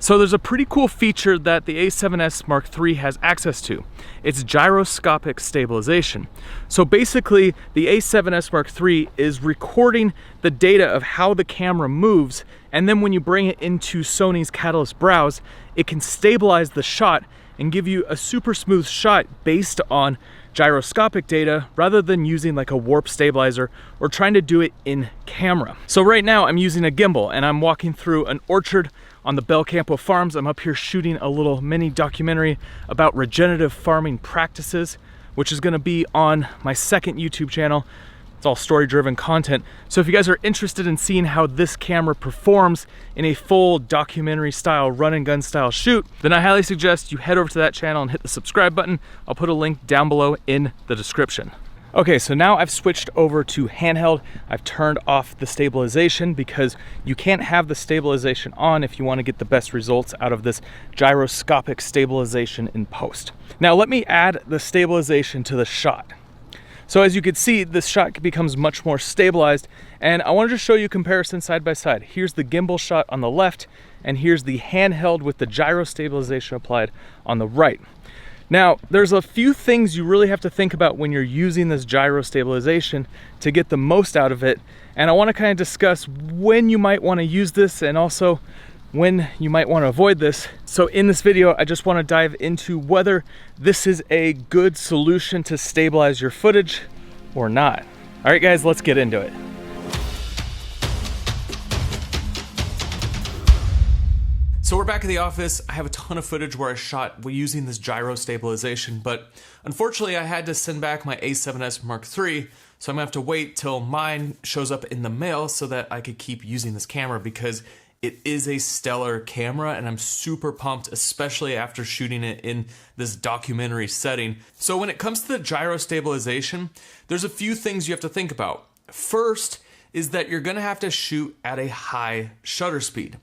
So there's a pretty cool feature that the A7S Mark III has access to. It's gyroscopic stabilization. So basically, the A7S Mark III is recording the data of how the camera moves, and then when you bring it into Sony's Catalyst Browse, it can stabilize the shot and give you a super smooth shot based on gyroscopic data rather than using like a warp stabilizer or trying to do it in camera. So right now I'm using a gimbal and I'm walking through an orchard on the Belcampo Farms. I'm up here shooting a little mini documentary about regenerative farming practices, which is gonna be on my second YouTube channel. It's all story-driven content. So if you guys are interested in seeing how this camera performs in a full documentary style, run and gun style shoot, then I highly suggest you head over to that channel and hit the subscribe button. I'll put a link down below in the description. Okay, so now I've switched over to handheld. I've turned off the stabilization because you can't have the stabilization on if you want to get the best results out of this gyroscopic stabilization in post. Now let me add the stabilization to the shot. So as you can see, this shot becomes much more stabilized, and I wanted to show you comparison side by side. Here's the gimbal shot on the left, and here's the handheld with the gyro stabilization applied on the right. Now, there's a few things you really have to think about when you're using this gyro stabilization to get the most out of it, and I want to kind of discuss when you might want to use this and also when you might want to avoid this. So in this video, I just want to dive into whether this is a good solution to stabilize your footage or not. All right, guys, let's get into it. So we're back at the office. I have a ton of footage where I shot using this gyro stabilization, but unfortunately I had to send back my A7S Mark III, so I'm gonna have to wait till mine shows up in the mail so that I could keep using this camera, because it is a stellar camera and I'm super pumped, especially after shooting it in this documentary setting. So when it comes to the gyro stabilization, there's a few things you have to think about. First is that you're gonna have to shoot at a high shutter speed.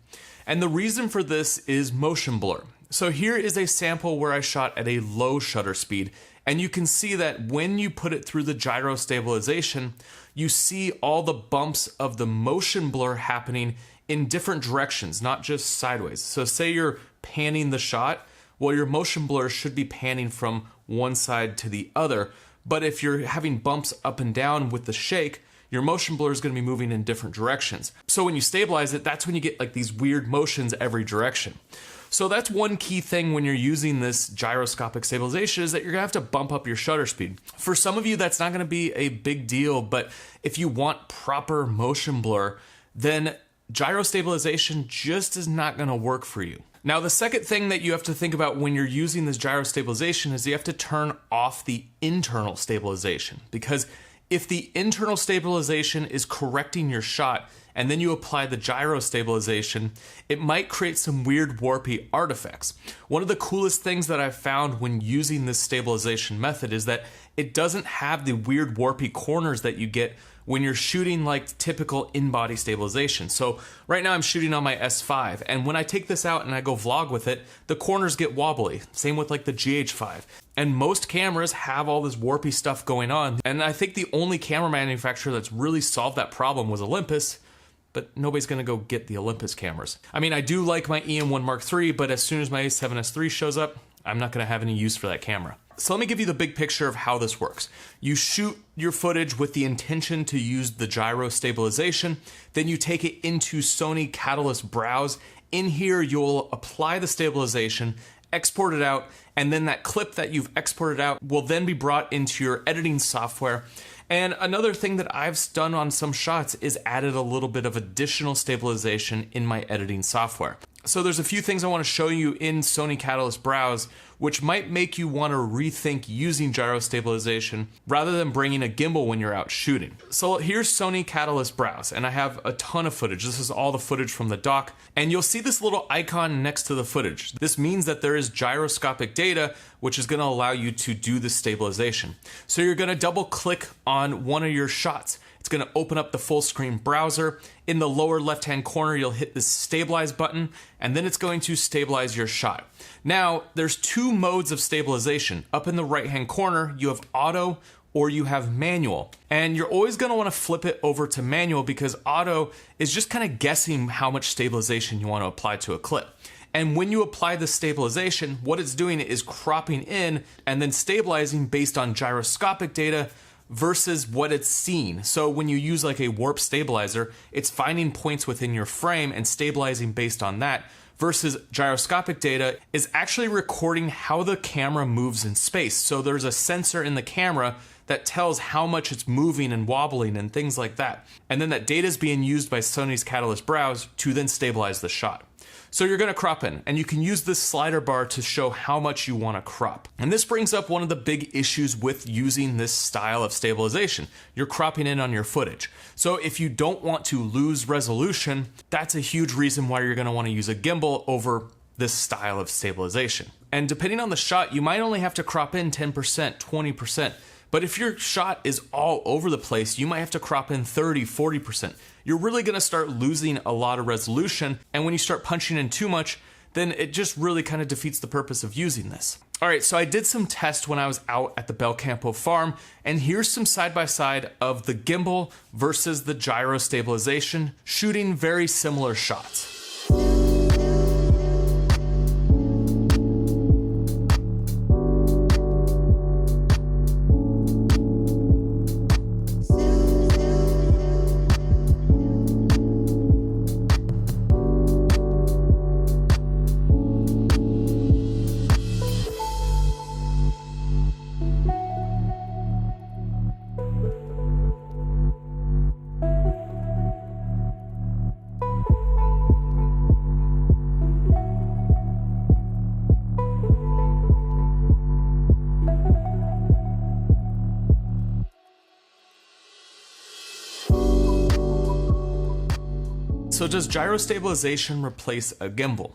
And the reason for this is motion blur. So here is a sample where I shot at a low shutter speed, and you can see that when you put it through the gyro stabilization, you see all the bumps of the motion blur happening in different directions, not just sideways. So say you're panning the shot, well, your motion blur should be panning from one side to the other. But if you're having bumps up and down with the shake, your motion blur is going to be moving in different directions. So when you stabilize it, that's when you get like these weird motions every direction. So that's one key thing when you're using this gyroscopic stabilization, is that you're gonna have to bump up your shutter speed. For some of you, that's not gonna be a big deal, but if you want proper motion blur, then gyro stabilization just is not gonna work for you. Now, the second thing that you have to think about when you're using this gyro stabilization is you have to turn off the internal stabilization, because if the internal stabilization is correcting your shot and then you apply the gyro stabilization, it might create some weird warpy artifacts. One of the coolest things that I've found when using this stabilization method is that it doesn't have the weird warpy corners that you get when you're shooting like typical in-body stabilization. So right now I'm shooting on my S5, and when I take this out and I go vlog with it, the corners get wobbly. Same with like the GH5. And most cameras have all this warpy stuff going on. And I think the only camera manufacturer that's really solved that problem was Olympus, but nobody's gonna go get the Olympus cameras. I mean, I do like my EM1 Mark III, but as soon as my A7S III shows up, I'm not gonna have any use for that camera. So let me give you the big picture of how this works. You shoot your footage with the intention to use the gyro stabilization, then you take it into Sony Catalyst Browse. In here, you'll apply the stabilization, export it out, and then that clip that you've exported out will then be brought into your editing software. And another thing that I've done on some shots is added a little bit of additional stabilization in my editing software. So there's a few things I want to show you in Sony Catalyst Browse, which might make you want to rethink using gyro stabilization rather than bringing a gimbal when you're out shooting. So here's Sony Catalyst Browse, and I have a ton of footage. This is all the footage from the dock, and you'll see this little icon next to the footage. This means that there is gyroscopic data, which is going to allow you to do the stabilization. So you're going to double click on one of your shots. It's going to open up the full screen browser. In the lower left hand corner, you'll hit this stabilize button, and then it's going to stabilize your shot. Now, there's two modes of stabilization. Up in the right hand corner, you have auto or you have manual. And you're always going to want to flip it over to manual, because auto is just kind of guessing how much stabilization you want to apply to a clip. And when you apply the stabilization, what it's doing is cropping in and then stabilizing based on gyroscopic data versus what it's seen. So when you use like a warp stabilizer, it's finding points within your frame and stabilizing based on that, versus gyroscopic data is actually recording how the camera moves in space. So there's a sensor in the camera that tells how much it's moving and wobbling and things like that. And then that data is being used by Sony's Catalyst Browse to then stabilize the shot. So you're gonna crop in, and you can use this slider bar to show how much you wanna crop. And this brings up one of the big issues with using this style of stabilization. You're cropping in on your footage. So if you don't want to lose resolution, that's a huge reason why you're gonna wanna use a gimbal over this style of stabilization. And depending on the shot, you might only have to crop in 10%, 20%. But if your shot is all over the place, you might have to crop in 30, 40%. You're really gonna start losing a lot of resolution, and when you start punching in too much, then it just really kind of defeats the purpose of using this. All right, so I did some tests when I was out at the Belcampo farm, and here's some side-by-side of the gimbal versus the gyro stabilization, shooting very similar shots. So does gyro stabilization replace a gimbal?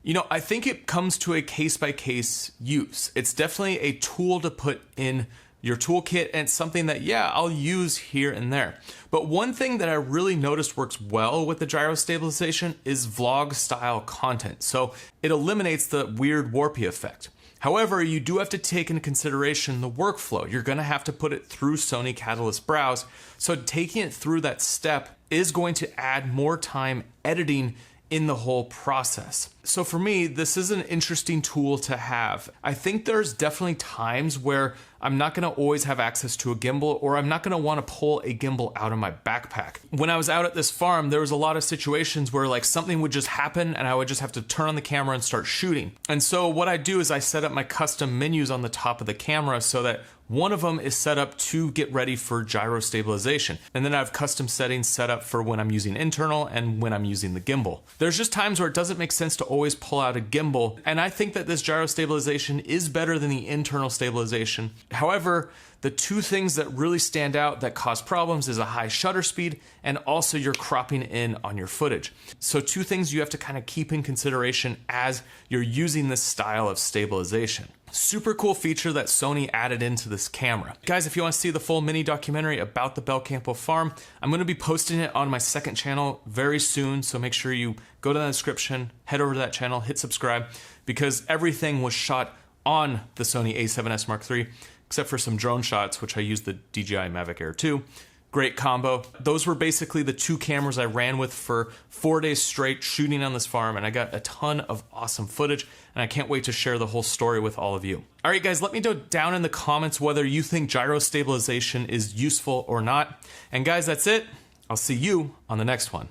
You know, I think it comes to a case-by-case use. It's definitely a tool to put in your toolkit, and it's something that, yeah, I'll use here and there. But one thing that I really noticed works well with the gyro stabilization is vlog-style content. So it eliminates the weird warpy effect. However, you do have to take into consideration the workflow. You're gonna have to put it through Sony Catalyst Browse. So taking it through that step is going to add more time editing in the whole process. So for me, this is an interesting tool to have. I think there's definitely times where I'm not gonna always have access to a gimbal, or I'm not gonna wanna pull a gimbal out of my backpack. When I was out at this farm, there was a lot of situations where like something would just happen and I would just have to turn on the camera and start shooting. And so what I do is I set up my custom menus on the top of the camera so that one of them is set up to get ready for gyro stabilization. And then I have custom settings set up for when I'm using internal and when I'm using the gimbal. There's just times where it doesn't make sense to always pull out a gimbal. And I think that this gyro stabilization is better than the internal stabilization. However, the two things that really stand out that cause problems is a high shutter speed and also you're cropping in on your footage. So two things you have to kind of keep in consideration as you're using this style of stabilization. Super cool feature that Sony added into this camera. Guys, if you want to see the full mini documentary about the Belcampo farm, I'm going to be posting it on my second channel very soon, so make sure you go to the description, head over to that channel, hit subscribe, because everything was shot on the Sony A7S Mark III, except for some drone shots, which I used the DJI Mavic Air 2. Great combo. Those were basically the two cameras I ran with for 4 days straight shooting on this farm, and I got a ton of awesome footage, and I can't wait to share the whole story with all of you. All right, guys, let me know down in the comments whether you think gyro stabilization is useful or not. And guys, that's it. I'll see you on the next one.